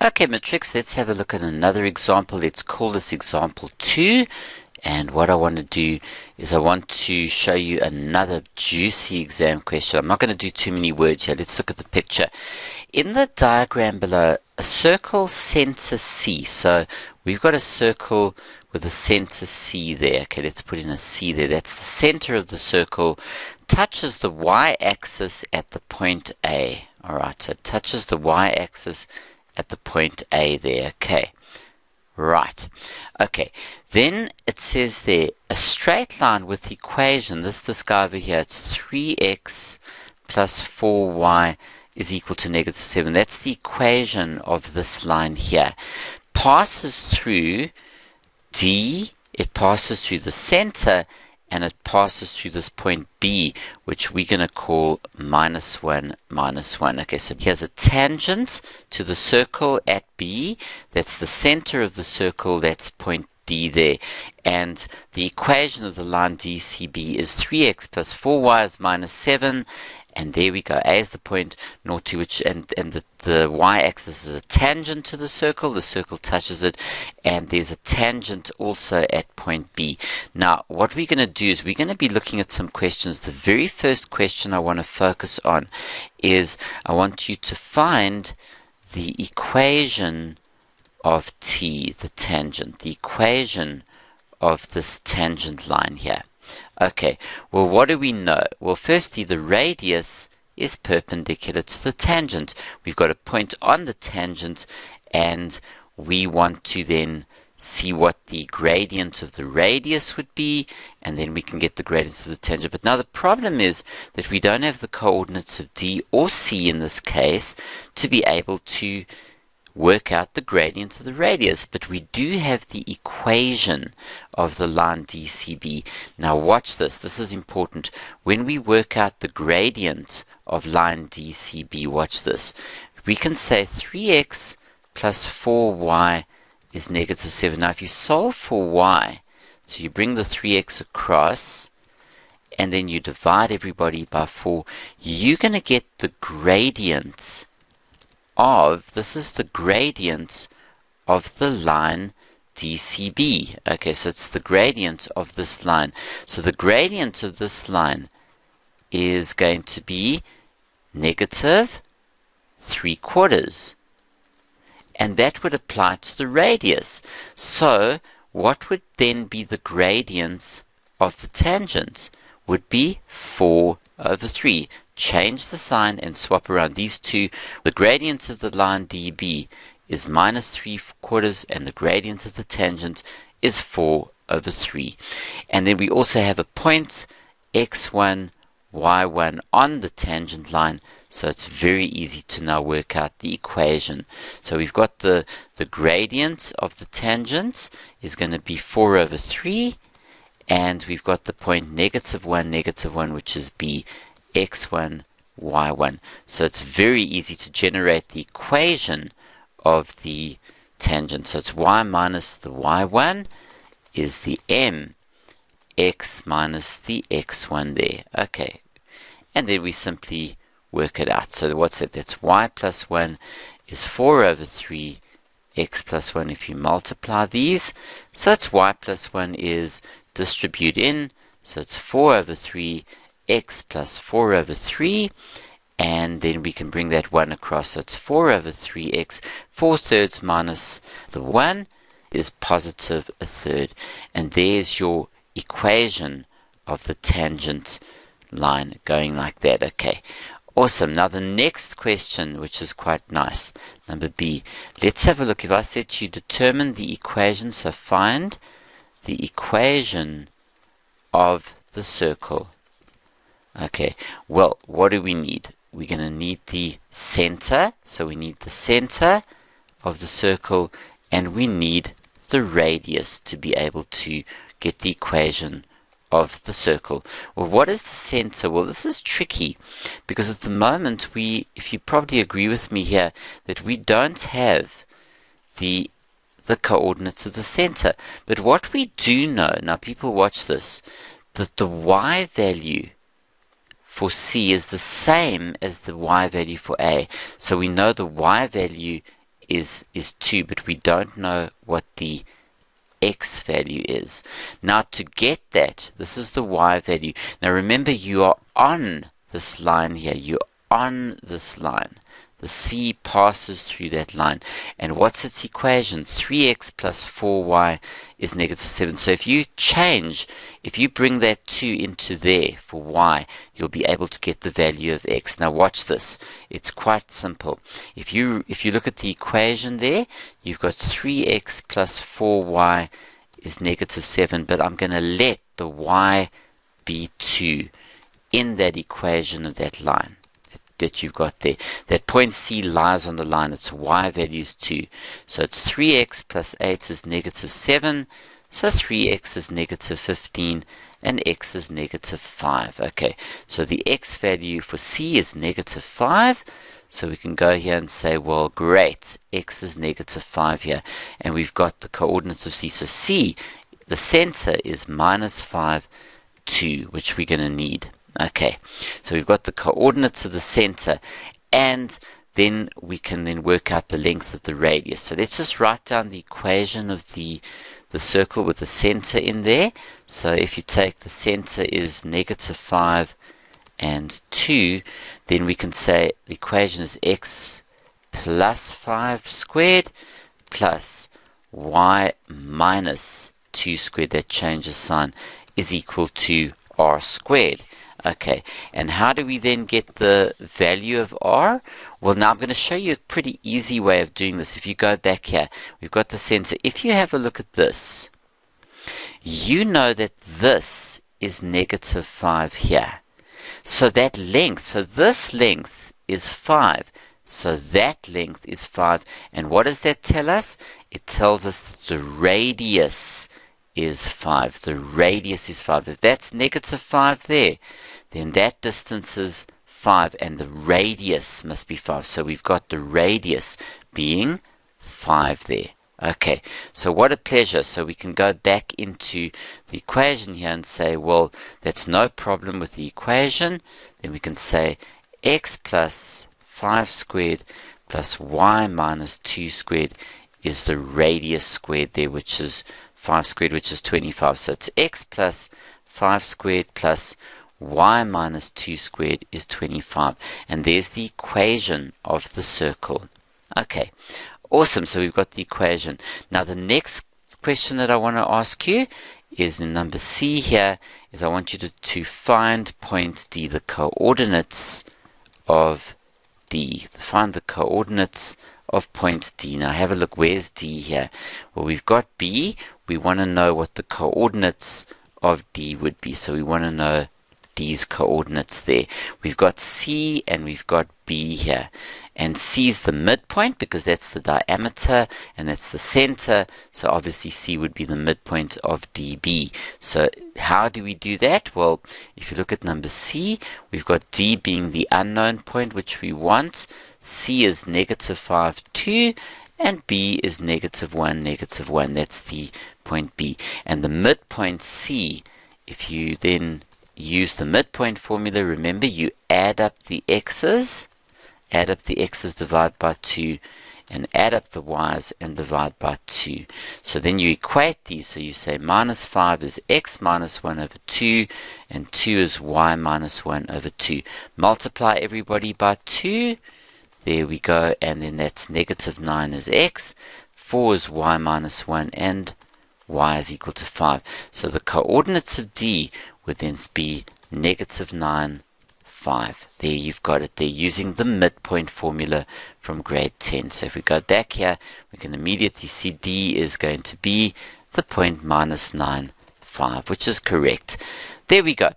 Okay, Matrix, let's have a look at another example. Let's call this example 2. And what I want to do is I want to show you another juicy exam question. I'm not going to do too many words here. Let's look at the picture. In the diagram below, a circle center C. So we've got a circle with a center C there. Okay, let's put in a C there. That's the center of the circle. Touches the y-axis at the point A. Alright, so it touches the y-axis at the point A there. Okay. Right. Okay. Then it says there, a straight line with equation, this guy over here, it's 3x plus 4y is equal to negative 7. That's the equation of this line here. Passes through D, it passes through the center, and it passes through this point B, which we're going to call minus 1, minus 1. Okay, so here's a tangent to the circle at B. That's the center of the circle. That's point D there. And the equation of the line DCB is 3x plus 4y is minus 7. And there we go. A is the point, 0 to which, and the y-axis is a tangent to the circle touches it, and there's a tangent also at point B. Now, what we're going to do is we're going to be looking at some questions. The very first question I want to focus on is I want you to find the equation of T, the tangent, the equation of this tangent line here. Okay, well, what do we know? Well, firstly, the radius is perpendicular to the tangent. We've got a point on the tangent, and we want to then see what the gradient of the radius would be, and then we can get the gradient of the tangent. But now the problem is that we don't have the coordinates of D or C in this case to be able to work out the gradient of the radius, but we do have the equation of the line DCB. Now watch this, this is important. When we work out the gradient of line DCB, watch this. We can say 3x plus 4y is negative 7. Now if you solve for y, so you bring the 3x across, and then you divide everybody by 4, you're going to get the gradient of, this is the gradient of the line DCB. Okay, so it's the gradient of this line. So the gradient of this line is going to be negative 3/4. And that would apply to the radius. So what would then be the gradient of the tangent? Would be 4/3. Change the sign and swap around these two. The gradient of the line DB is minus 3/4, and the gradient of the tangent is 4/3. And then we also have a point x1, y1 on the tangent line, so it's very easy to now work out the equation. So we've got the gradient of the tangent is going to be 4/3, and we've got the point negative 1, which is b, x1, y1. So it's very easy to generate the equation of the tangent. So it's y minus the y1 is the m, x minus the x1 there. Okay, and then we simply work it out. So what's that? That's y plus 1 is 4/3, x plus 1 if you multiply these. So it's y plus 1 is distribute in, so it's 4/3, x plus 4/3, and then we can bring that 1 across, so it's 4/3x, 4/3 minus the 1 is positive 1/3, and there's your equation of the tangent line going like that. Okay, awesome. Now the next question, which is quite nice, number B. Let's have a look. If I said to you determine the equation, so find the equation of the circle. Okay, well, what do we need? We're going to need the center, so we need the center of the circle, and we need the radius to be able to get the equation of the circle. Well, what is the center? Well, this is tricky, because at the moment if you probably agree with me here, that we don't have the coordinates of the center. But what we do know, now people watch this, that the y value for C is the same as the y value for A. So we know the y value is 2, but we don't know what the x value is. Now to get that, this is the y value. Now remember, you are on this line here. You're on this line. The c passes through that line. And what's its equation? 3x plus 4y is negative 7. So if you bring that 2 into there for y, you'll be able to get the value of x. Now watch this. It's quite simple. If you look at the equation there, you've got 3x plus 4y is negative 7, but I'm going to let the y be 2 in that equation of that line that you've got there. That point C lies on the line. Its y value is 2. So it's 3x plus 8 is negative 7. So 3x is negative 15 and x is negative 5. Okay, so the x value for C is negative 5. So we can go here and say, well, great, x is negative 5 here. And we've got the coordinates of C. So C, the center, is minus 5, 2, which we're going to need. Okay, so we've got the coordinates of the center, and then we can then work out the length of the radius. So let's just write down the equation of the circle with the center in there. So if you take the center is negative 5 and 2, then we can say the equation is x plus 5 squared plus y minus 2 squared, that changes sign, is equal to r squared. Okay, and how do we then get the value of r? Well, now I'm going to show you a pretty easy way of doing this. If you go back here, we've got the center. If you have a look at this, you know that this is negative 5 here. So that length, so this length is 5. So that length is 5. And what does that tell us? It tells us that the radius is 5. The radius is 5. If that's negative 5 there, then that distance is 5, and the radius must be 5. So we've got the radius being 5 there. Okay, so what a pleasure. So we can go back into the equation here and say, well, that's no problem with the equation. Then we can say x plus 5 squared plus y minus 2 squared is the radius squared there, which is 5 squared, which is 25. So it's x plus 5 squared plus y minus 2 squared is 25. And there's the equation of the circle. Okay, awesome. So we've got the equation. Now the next question that I want to ask you is in number C here, is I want you to find point D, the coordinates of D. Find the coordinates of point D. Now have a look, where's D here? Well, we've got B. We want to know what the coordinates of D would be. So we want to know D's coordinates there. We've got C and we've got B here. And C is the midpoint because that's the diameter and that's the center. So obviously C would be the midpoint of DB. So how do we do that? Well, if you look at number C, we've got D being the unknown point which we want. C is negative 5, 2, and B is negative 1, negative 1. That's the point B. And the midpoint C, if you then use the midpoint formula, remember you add up the x's, divide by 2, and add up the y's and divide by 2. So then you equate these, so you say minus 5 is x minus 1 over 2, and 2 is y minus 1 over 2. Multiply everybody by 2, there we go, and then that's negative 9 is x, 4 is y minus 1, and y is equal to 5. So the coordinates of D would then be negative 9, 5. There you've got it there using the midpoint formula from grade 10. So if we go back here, we can immediately see D is going to be the point minus 9, 5, which is correct. There we go.